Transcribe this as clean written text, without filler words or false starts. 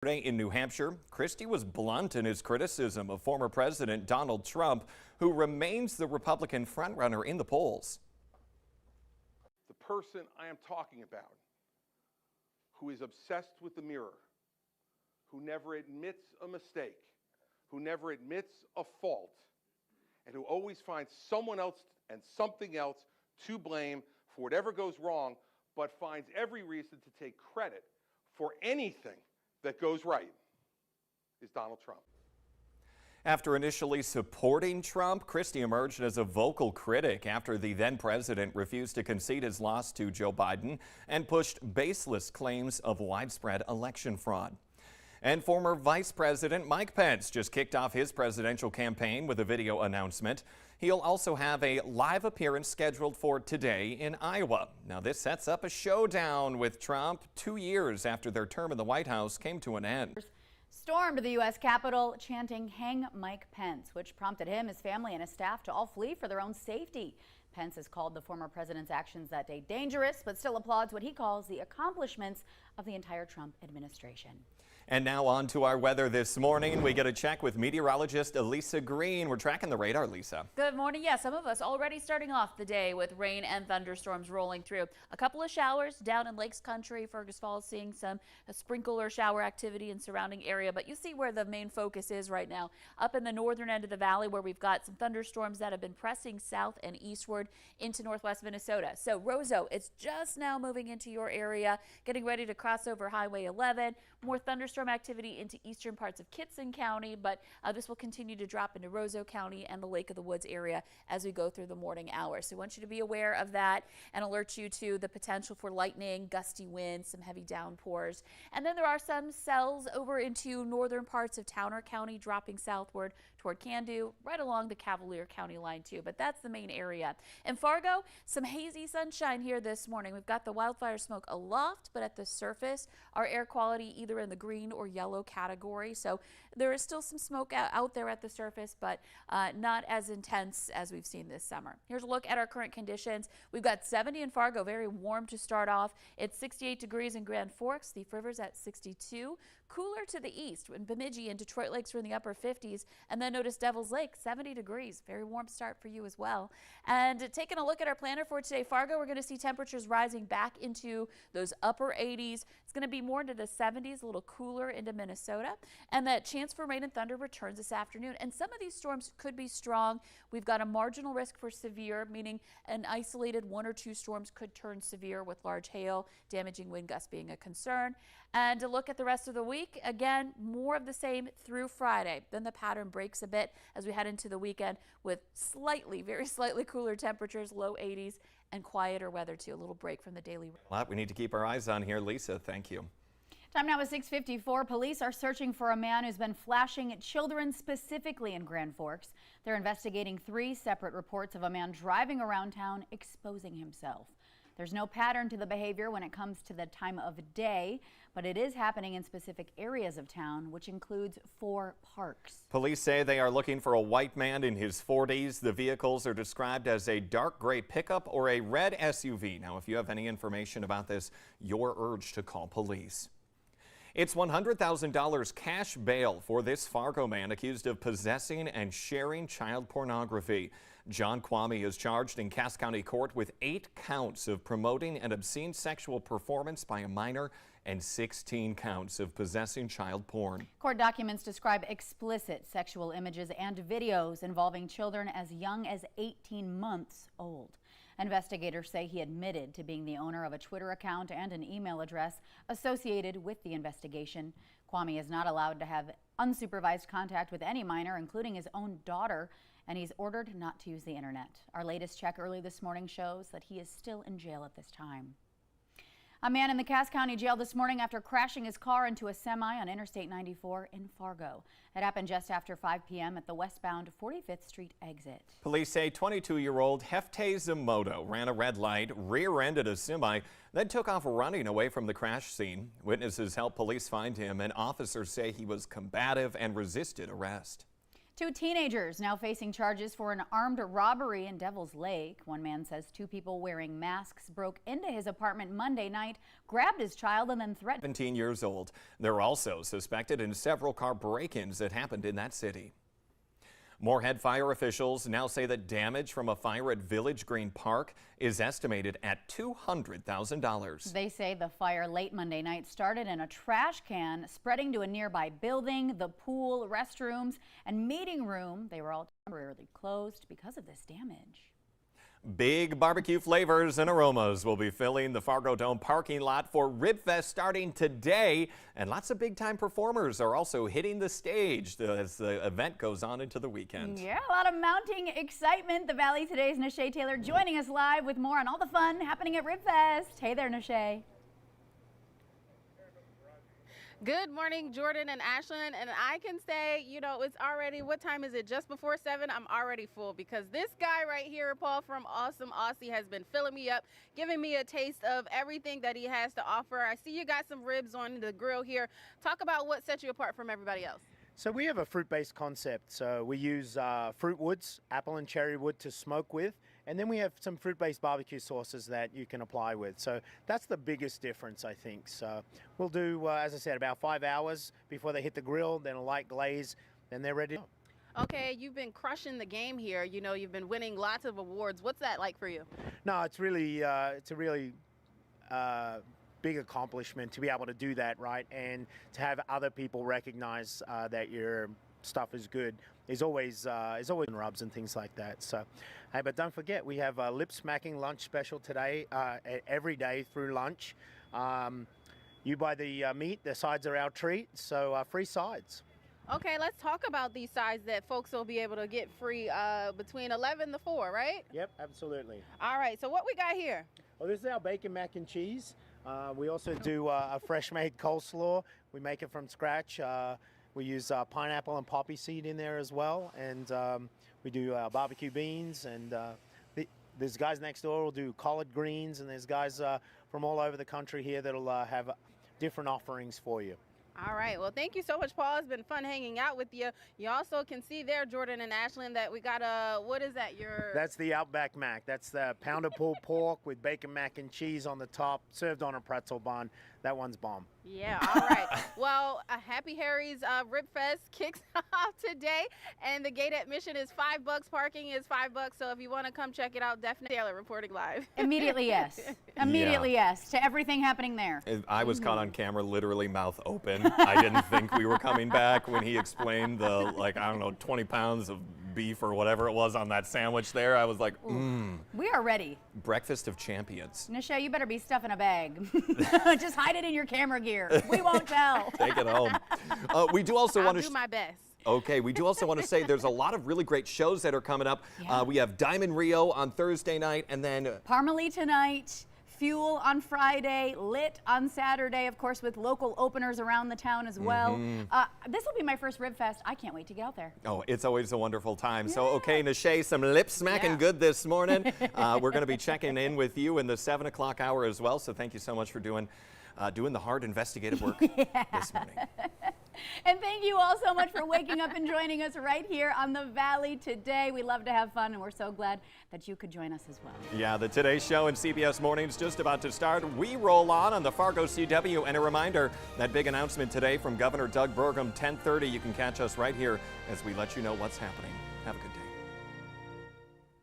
Today in New Hampshire, Christie was blunt in his criticism of former President Donald Trump, who remains the Republican frontrunner in the polls. The person I am talking about, who is obsessed with the mirror, who never admits a mistake, who never admits a fault, and who always finds someone else and something else to blame for whatever goes wrong, but finds every reason to take credit for anything that goes right, is Donald Trump. After initially supporting Trump, Christie emerged as a vocal critic after the then president refused to concede his loss to Joe Biden and pushed baseless claims of widespread election fraud. And former Vice President Mike Pence just kicked off his presidential campaign with a video announcement. He'll also have a live appearance scheduled for today in Iowa. Now, this sets up a showdown with Trump 2 years after their term in the White House came to an end. Stormed the U.S. Capitol chanting "Hang Mike Pence," which prompted him, his family, and his staff to all flee for their own safety. Pence has called the former president's actions that day dangerous, but still applauds what he calls the accomplishments of the entire Trump administration. And now on to our weather this morning. We get a check with meteorologist Elisa Green. We're tracking the radar, Lisa. Good morning. Yeah, some of us already starting off the day with rain and thunderstorms rolling through. A couple of showers down in Lakes Country. Fergus Falls seeing some sprinkler shower activity in surrounding area. But you see where the main focus is right now. Up in the northern end of the valley where we've got some thunderstorms that have been pressing south and eastward into northwest Minnesota. So Roseau, it's just now moving into your area, getting ready to cross over Highway 11. More thunderstorm activity into eastern parts of Kittson County, but this will continue to drop into Roseau County and the Lake of the Woods area as we go through the morning hours. So I want you to be aware of that and alert you to the potential for lightning, gusty winds, some heavy downpours. And then there are some cells over into northern parts of Towner County dropping southward toward Cando, right along the Cavalier County line too, but that's the main area. In Fargo, some hazy sunshine here this morning. We've got the wildfire smoke aloft, but at the surface, our air quality either in the green or yellow category. So there is still some smoke out there at the surface, but not as intense as we've seen this summer. Here's a look at our current conditions. We've got 70 in Fargo, very warm to start off. It's 68 degrees in Grand Forks, Thief River's at 62. Cooler to the east when Bemidji and Detroit Lakes are in the upper 50s, and then notice Devil's Lake, 70 degrees. Very warm start for you as well. And taking a look at our planner for today, Fargo, we're going to see temperatures rising back into those upper 80s. It's going to be more into the 70s, a little cooler into Minnesota, and that chance for rain and thunder returns this afternoon. And some of these storms could be strong. We've got a marginal risk for severe, meaning an isolated 1 or 2 storms could turn severe with large hail, damaging wind gusts being a concern. And to look at the rest of the week, again, more of the same through Friday. Then the pattern breaks a bit as we head into the weekend with slightly, very slightly cooler temperatures, low 80s, and quieter weather too. A little break from the daily. A lot we need to keep our eyes on here. Lisa, thank you. Time now is 6:54. Police are searching for a man who's been flashing at children, specifically in Grand Forks. They're investigating 3 separate reports of a man driving around town exposing himself. There's no pattern to the behavior when it comes to the time of day, but it is happening in specific areas of town, which includes 4 parks. Police say they are looking for a white man in his 40s. The vehicles are described as a dark gray pickup or a red SUV. Now, if you have any information about this, you're urged to call police. It's $100,000 cash bail for this Fargo man accused of possessing and sharing child pornography. John Kwame is charged in Cass County Court with 8 counts of promoting an obscene sexual performance by a minor and 16 counts of possessing child porn. Court documents describe explicit sexual images and videos involving children as young as 18 months old. Investigators say he admitted to being the owner of a Twitter account and an email address associated with the investigation. Kwame is not allowed to have unsupervised contact with any minor, including his own daughter, and he's ordered not to use the internet. Our latest check early this morning shows that he is still in jail at this time. A man in the Cass County Jail this morning after crashing his car into a semi on Interstate 94 in Fargo. It happened just after 5 p.m. at the westbound 45th Street exit. Police say 22-year-old Hefte Zamoto ran a red light, rear-ended a semi, then took off running away from the crash scene. Witnesses helped police find him, and officers say he was combative and resisted arrest. Two teenagers now facing charges for an armed robbery in Devil's Lake. One man says two people wearing masks broke into his apartment Monday night, grabbed his child, and then threatened. 17 years old. They're also suspected in several car break-ins that happened in that city. Moorhead fire officials now say that damage from a fire at Village Green Park is estimated at $200,000. They say the fire late Monday night started in a trash can, spreading to a nearby building. The pool, restrooms, and meeting room, they were all temporarily closed because of this damage. Big barbecue flavors and aromas will be filling the Fargo Dome parking lot for RibFest starting today. And lots of big-time performers are also hitting the stage as the event goes on into the weekend. Yeah, a lot of mounting excitement. The Valley Today's Nashay Taylor joining us live with more on all the fun happening at RibFest. Hey there, Nashay. Good morning, Jordan and Ashlyn. And I can say, you know, it's already, what time is it? Just before 7. I'm already full because this guy right here, Paul from Awesome Aussie, has been filling me up, giving me a taste of everything that he has to offer. I see you got some ribs on the grill here. Talk about what sets you apart from everybody else. So we have a fruit-based concept. So we use fruit woods, apple and cherry wood to smoke with, and then we have some fruit-based barbecue sauces that you can apply with. So that's the biggest difference, I think. So we'll do, as I said, about 5 hours before they hit the grill, then a light glaze, then they're ready to go. Okay, you've been crushing the game here. You know, you've been winning lots of awards. What's that like for you? No, it's a really big accomplishment to be able to do that, right? And to have other people recognize that your stuff is good is always rubs and things like that. So, hey, but don't forget, we have a lip smacking lunch special today, every day through lunch. You buy the meat, the sides are our treat, so free sides. Okay, let's talk about these sides that folks will be able to get free between 11 to 4, right? Yep, absolutely. All right, so what we got here? Well, this is our bacon mac and cheese. We also do a fresh made coleslaw. We make it from scratch. We use pineapple and poppy seed in there as well. And we do barbecue beans. And there's guys next door who'll do collard greens. And there's guys from all over the country here that'll have different offerings for you. All right. Well, thank you so much, Paul. It's been fun hanging out with you. You also can see there, Jordan and Ashlyn, that we got what is that? That's the Outback Mac. That's the pounded pulled pork with bacon mac and cheese on the top, served on a pretzel bun. That one's bomb. Yeah, all right. Well, Happy Harry's RibFest kicks off today, and the gate admission is $5. Parking is $5. So if you want to come check it out, definitely. Taylor reporting live. Immediately yes. Immediately yes to everything happening there. I was caught on camera literally mouth open. I didn't think we were coming back when he explained the, 20 pounds of beef or whatever it was on that sandwich there. I was like, We are ready. breakfast of champions. Nashay, you better be stuffing a bag. Just hide it in your camera gear. We won't tell. Take it home. We do also I'll want to do my best. Okay, we do also want to say there's a lot of really great shows that are coming up. Yeah. We have Diamond Rio on Thursday night, and then Parmalee tonight, Fuel on Friday, Lit on Saturday, of course, with local openers around the town as well. This will be my first RibFest. I can't wait to get out there. oh, it's always a wonderful time. So, okay, Nashay, some lip smacking good this morning. We're going to be checking in with you in the 7 o'clock hour as well. So thank you so much for doing the hard investigative work this morning. And thank you all so much for waking up and joining us right here on the Valley today. We love to have fun, and we're so glad that you could join us as well. Yeah, the Today Show and CBS Mornings just about to start. We roll on the Fargo CW, and a reminder, that big announcement today from Governor Doug Burgum, 10:30. You can catch us right here as we let you know what's happening.